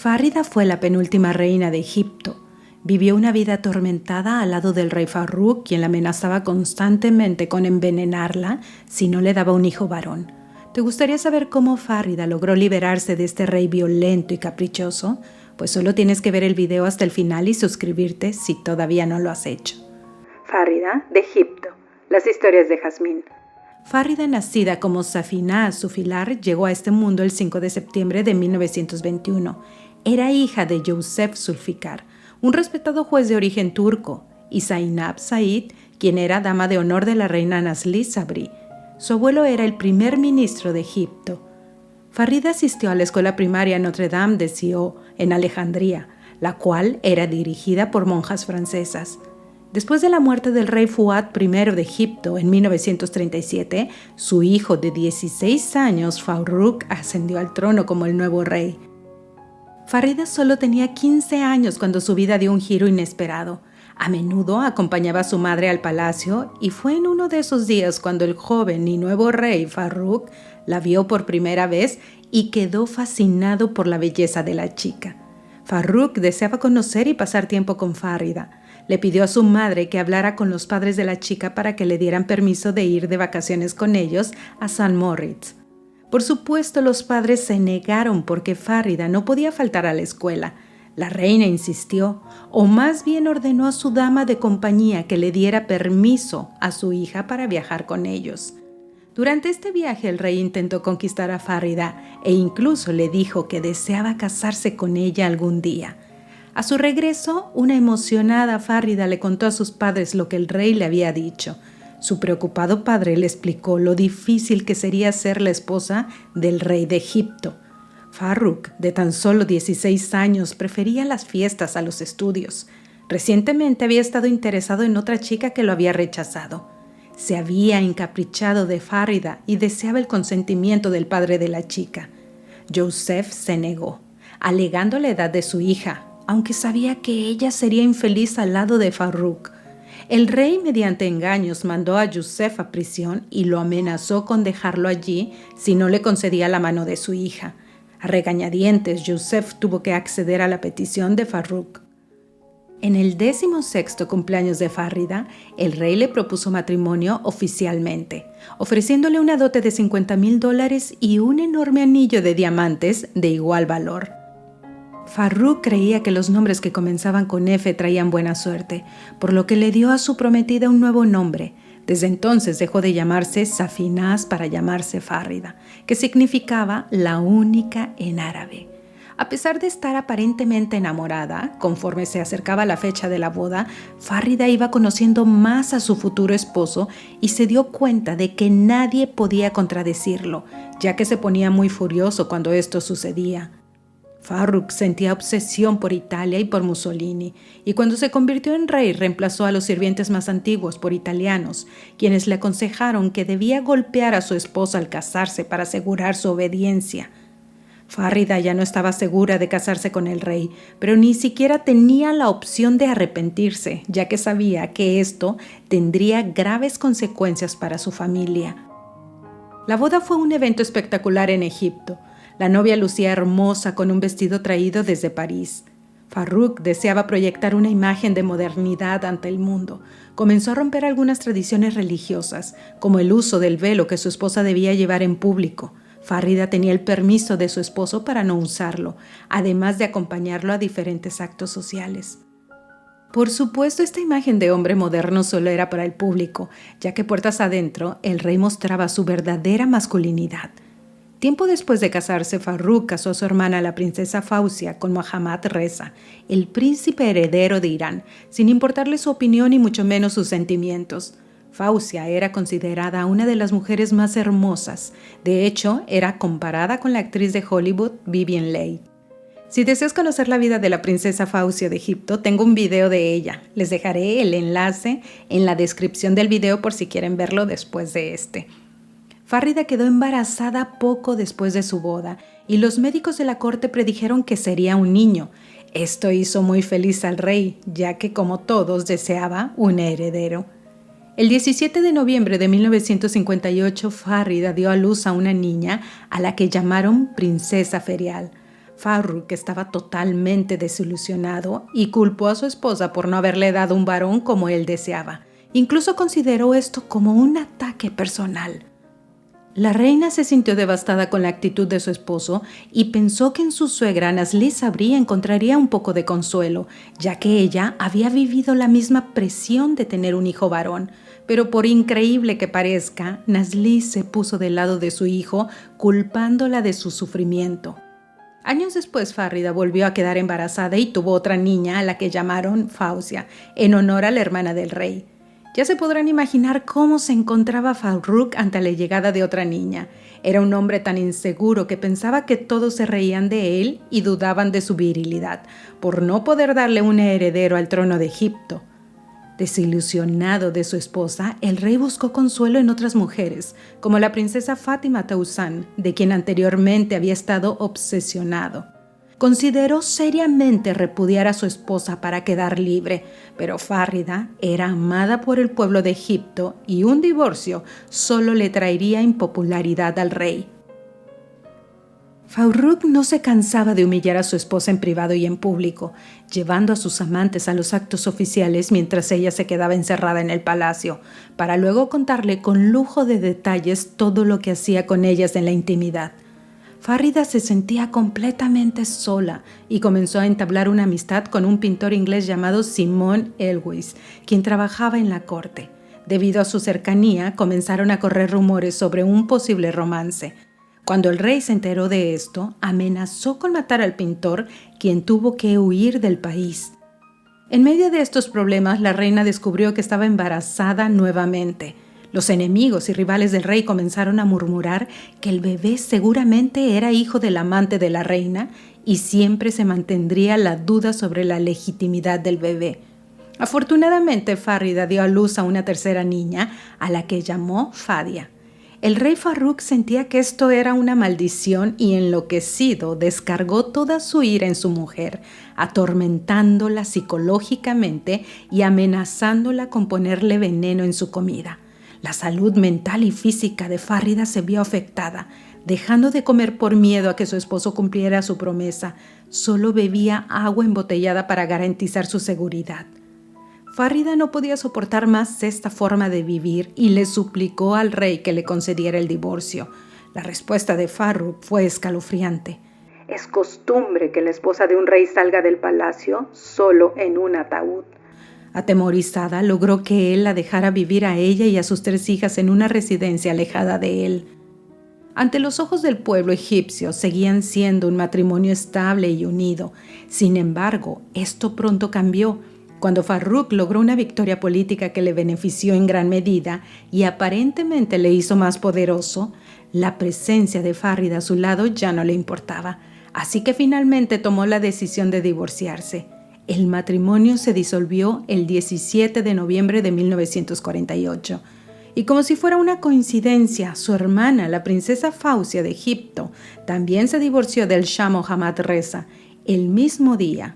Fárida fue la penúltima reina de Egipto. Vivió una vida atormentada al lado del rey Farrukh, quien la amenazaba constantemente con envenenarla si no le daba un hijo varón. ¿Te gustaría saber cómo Fárida logró liberarse de este rey violento y caprichoso? Pues solo tienes que ver el video hasta el final y suscribirte si todavía no lo has hecho. Fárida de Egipto. Las historias de Jazmín. Fárida, nacida como Safinah Sufilar, llegó a este mundo el 5 de septiembre de 1921. Era hija de Youssef Zulfikar, un respetado juez de origen turco, y Zainab Said, quien era dama de honor de la reina Nazli Sabri. Su abuelo era el primer ministro de Egipto. Fárida asistió a la escuela primaria Notre Dame de Sion, en Alejandría, la cual era dirigida por monjas francesas. Después de la muerte del rey Fuad I de Egipto en 1937, su hijo de 16 años, Farrukh, ascendió al trono como el nuevo rey. Fárida solo tenía 15 años cuando su vida dio un giro inesperado. A menudo acompañaba a su madre al palacio y fue en uno de esos días cuando el joven y nuevo rey Farrukh la vio por primera vez y quedó fascinado por la belleza de la chica. Farrukh deseaba conocer y pasar tiempo con Fárida. Le pidió a su madre que hablara con los padres de la chica para que le dieran permiso de ir de vacaciones con ellos a San Moritz. Por supuesto, los padres se negaron porque Fárida no podía faltar a la escuela. La reina insistió, o más bien ordenó a su dama de compañía que le diera permiso a su hija para viajar con ellos. Durante este viaje el rey intentó conquistar a Fárida e incluso le dijo que deseaba casarse con ella algún día. A su regreso, una emocionada Fárida le contó a sus padres lo que el rey le había dicho. Su preocupado padre le explicó lo difícil que sería ser la esposa del rey de Egipto. Farrukh, de tan solo 16 años, prefería las fiestas a los estudios. Recientemente había estado interesado en otra chica que lo había rechazado. Se había encaprichado de Fárida y deseaba el consentimiento del padre de la chica. Youssef se negó, alegando la edad de su hija, aunque sabía que ella sería infeliz al lado de Farrukh. El rey, mediante engaños, mandó a Youssef a prisión y lo amenazó con dejarlo allí si no le concedía la mano de su hija. A regañadientes, Youssef tuvo que acceder a la petición de Farrukh. En el 16º cumpleaños de Fárida, el rey le propuso matrimonio oficialmente, ofreciéndole una dote de $50,000 y un enorme anillo de diamantes de igual valor. Farrukh creía que los nombres que comenzaban con F traían buena suerte, por lo que le dio a su prometida un nuevo nombre. Desde entonces dejó de llamarse Safinaz para llamarse Fárida, que significaba la única en árabe. A pesar de estar aparentemente enamorada, conforme se acercaba la fecha de la boda, Fárida iba conociendo más a su futuro esposo y se dio cuenta de que nadie podía contradecirlo, ya que se ponía muy furioso cuando esto sucedía. Farrukh sentía obsesión por Italia y por Mussolini, y cuando se convirtió en rey reemplazó a los sirvientes más antiguos por italianos, quienes le aconsejaron que debía golpear a su esposa al casarse para asegurar su obediencia. Fárida ya no estaba segura de casarse con el rey, pero ni siquiera tenía la opción de arrepentirse, ya que sabía que esto tendría graves consecuencias para su familia. La boda fue un evento espectacular en Egipto. La novia lucía hermosa con un vestido traído desde París. Farrukh deseaba proyectar una imagen de modernidad ante el mundo. Comenzó a romper algunas tradiciones religiosas, como el uso del velo que su esposa debía llevar en público. Fárida tenía el permiso de su esposo para no usarlo, además de acompañarlo a diferentes actos sociales. Por supuesto, esta imagen de hombre moderno solo era para el público, ya que puertas adentro, el rey mostraba su verdadera masculinidad. Tiempo después de casarse, Farrukh casó a su hermana, la princesa Fausia, con Mohammad Reza, el príncipe heredero de Irán, sin importarle su opinión y mucho menos sus sentimientos. Fausia era considerada una de las mujeres más hermosas. De hecho, era comparada con la actriz de Hollywood Vivien Leigh. Si deseas conocer la vida de la princesa Fausia de Egipto, tengo un video de ella. Les dejaré el enlace en la descripción del video por si quieren verlo después de este. Fárida quedó embarazada poco después de su boda y los médicos de la corte predijeron que sería un niño. Esto hizo muy feliz al rey, ya que como todos deseaba un heredero. El 17 de noviembre de 1958, Fárida dio a luz a una niña a la que llamaron Princesa Ferial. Farrukh estaba totalmente desilusionado y culpó a su esposa por no haberle dado un varón como él deseaba. Incluso consideró esto como un ataque personal. La reina se sintió devastada con la actitud de su esposo y pensó que en su suegra Nazli Sabri encontraría un poco de consuelo, ya que ella había vivido la misma presión de tener un hijo varón. Pero por increíble que parezca, Nazli se puso del lado de su hijo, culpándola de su sufrimiento. Años después, Fárrida volvió a quedar embarazada y tuvo otra niña a la que llamaron Fausia, en honor a la hermana del rey. Ya se podrán imaginar cómo se encontraba Farrukh ante la llegada de otra niña. Era un hombre tan inseguro que pensaba que todos se reían de él y dudaban de su virilidad, por no poder darle un heredero al trono de Egipto. Desilusionado de su esposa, el rey buscó consuelo en otras mujeres, como la princesa Fátima Tauzán, de quien anteriormente había estado obsesionado. Consideró seriamente repudiar a su esposa para quedar libre, pero Fárrida era amada por el pueblo de Egipto y un divorcio solo le traería impopularidad al rey. Farrukh no se cansaba de humillar a su esposa en privado y en público, llevando a sus amantes a los actos oficiales mientras ella se quedaba encerrada en el palacio, para luego contarle con lujo de detalles todo lo que hacía con ellas en la intimidad. Fárrida se sentía completamente sola y comenzó a entablar una amistad con un pintor inglés llamado Simon Elwes, quien trabajaba en la corte. Debido a su cercanía, comenzaron a correr rumores sobre un posible romance. Cuando el rey se enteró de esto, amenazó con matar al pintor, quien tuvo que huir del país. En medio de estos problemas, la reina descubrió que estaba embarazada nuevamente. Los enemigos y rivales del rey comenzaron a murmurar que el bebé seguramente era hijo del amante de la reina y siempre se mantendría la duda sobre la legitimidad del bebé. Afortunadamente, Fárrida dio a luz a una tercera niña, a la que llamó Fadia. El rey Farrukh sentía que esto era una maldición y enloquecido descargó toda su ira en su mujer, atormentándola psicológicamente y amenazándola con ponerle veneno en su comida. La salud mental y física de Fárrida se vio afectada, dejando de comer por miedo a que su esposo cumpliera su promesa. Solo bebía agua embotellada para garantizar su seguridad. Fárrida no podía soportar más esta forma de vivir y le suplicó al rey que le concediera el divorcio. La respuesta de Farrukh fue escalofriante. Es costumbre que la esposa de un rey salga del palacio solo en un ataúd. Atemorizada, logró que él la dejara vivir a ella y a sus 3 hijas en una residencia alejada de él. Ante los ojos del pueblo egipcio, seguían siendo un matrimonio estable y unido. Sin embargo, esto pronto cambió, cuando Farrukh logró una victoria política que le benefició en gran medida y aparentemente le hizo más poderoso. La presencia de Fárrida a su lado ya no le importaba, así que finalmente tomó la decisión de divorciarse. El matrimonio se disolvió el 17 de noviembre de 1948. Y como si fuera una coincidencia, su hermana, la princesa Fausia de Egipto, también se divorció del Shah Mohammad Reza el mismo día.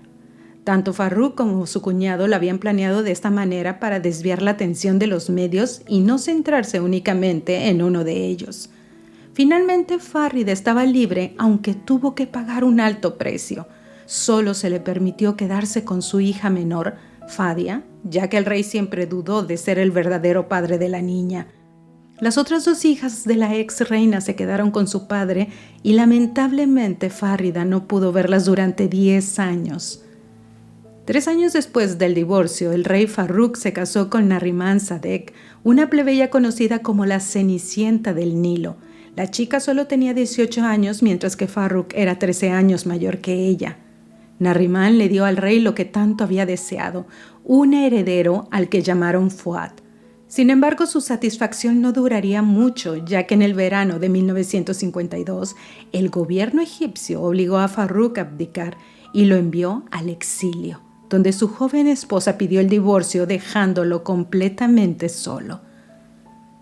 Tanto Farrukh como su cuñado lo habían planeado de esta manera para desviar la atención de los medios y no centrarse únicamente en uno de ellos. Finalmente, Fárrida estaba libre, aunque tuvo que pagar un alto precio. Solo se le permitió quedarse con su hija menor, Fadia, ya que el rey siempre dudó de ser el verdadero padre de la niña. Las otras 2 hijas de la ex reina se quedaron con su padre y lamentablemente Fárrida no pudo verlas durante 10 años. 3 años después del divorcio, el rey Farrukh se casó con Nariman Sadek, una plebeya conocida como la Cenicienta del Nilo. La chica solo tenía 18 años, mientras que Farrukh era 13 años mayor que ella. Nariman le dio al rey lo que tanto había deseado, un heredero al que llamaron Fuad. Sin embargo, su satisfacción no duraría mucho, ya que en el verano de 1952, el gobierno egipcio obligó a Farrukh a abdicar y lo envió al exilio, donde su joven esposa pidió el divorcio, dejándolo completamente solo.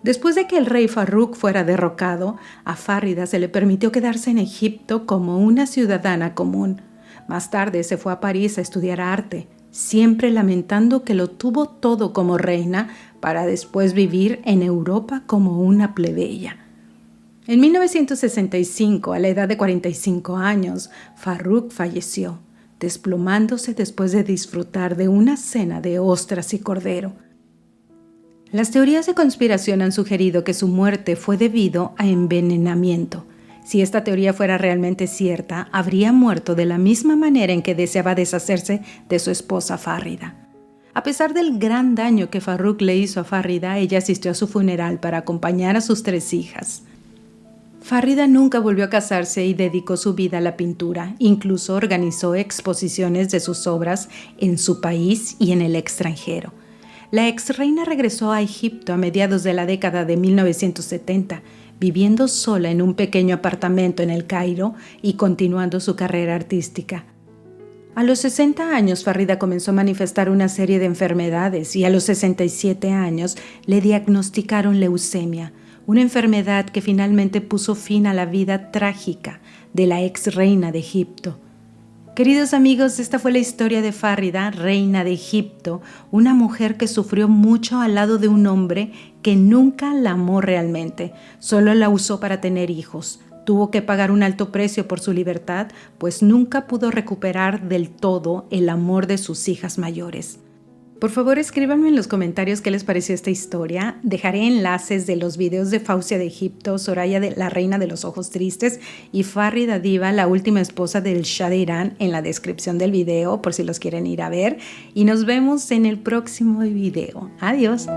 Después de que el rey Farrukh fuera derrocado, a Fárrida se le permitió quedarse en Egipto como una ciudadana común. Más tarde se fue a París a estudiar arte, siempre lamentando que lo tuvo todo como reina para después vivir en Europa como una plebeya. En 1965, a la edad de 45 años, Farrukh falleció, desplomándose después de disfrutar de una cena de ostras y cordero. Las teorías de conspiración han sugerido que su muerte fue debido a envenenamiento. Si esta teoría fuera realmente cierta, habría muerto de la misma manera en que deseaba deshacerse de su esposa Farrida. A pesar del gran daño que Farrukh le hizo a Farrida, ella asistió a su funeral para acompañar a sus 3 hijas. Farrida nunca volvió a casarse y dedicó su vida a la pintura. Incluso organizó exposiciones de sus obras en su país y en el extranjero. La ex reina regresó a Egipto a mediados de la década de 1970, viviendo sola en un pequeño apartamento en El Cairo y continuando su carrera artística. A los 60 años, Farrida comenzó a manifestar una serie de enfermedades y a los 67 años le diagnosticaron leucemia, una enfermedad que finalmente puso fin a la vida trágica de la ex reina de Egipto. Queridos amigos, esta fue la historia de Farrida, reina de Egipto, una mujer que sufrió mucho al lado de un hombre que nunca la amó realmente, solo la usó para tener hijos. Tuvo que pagar un alto precio por su libertad, pues nunca pudo recuperar del todo el amor de sus hijas mayores. Por favor, escríbanme en los comentarios qué les pareció esta historia. Dejaré enlaces de los videos de Fausia de Egipto, Soraya de la reina de los ojos tristes y Farrida Diva, la última esposa del Shah de Irán, en la descripción del video por si los quieren ir a ver. Y nos vemos en el próximo video. Adiós.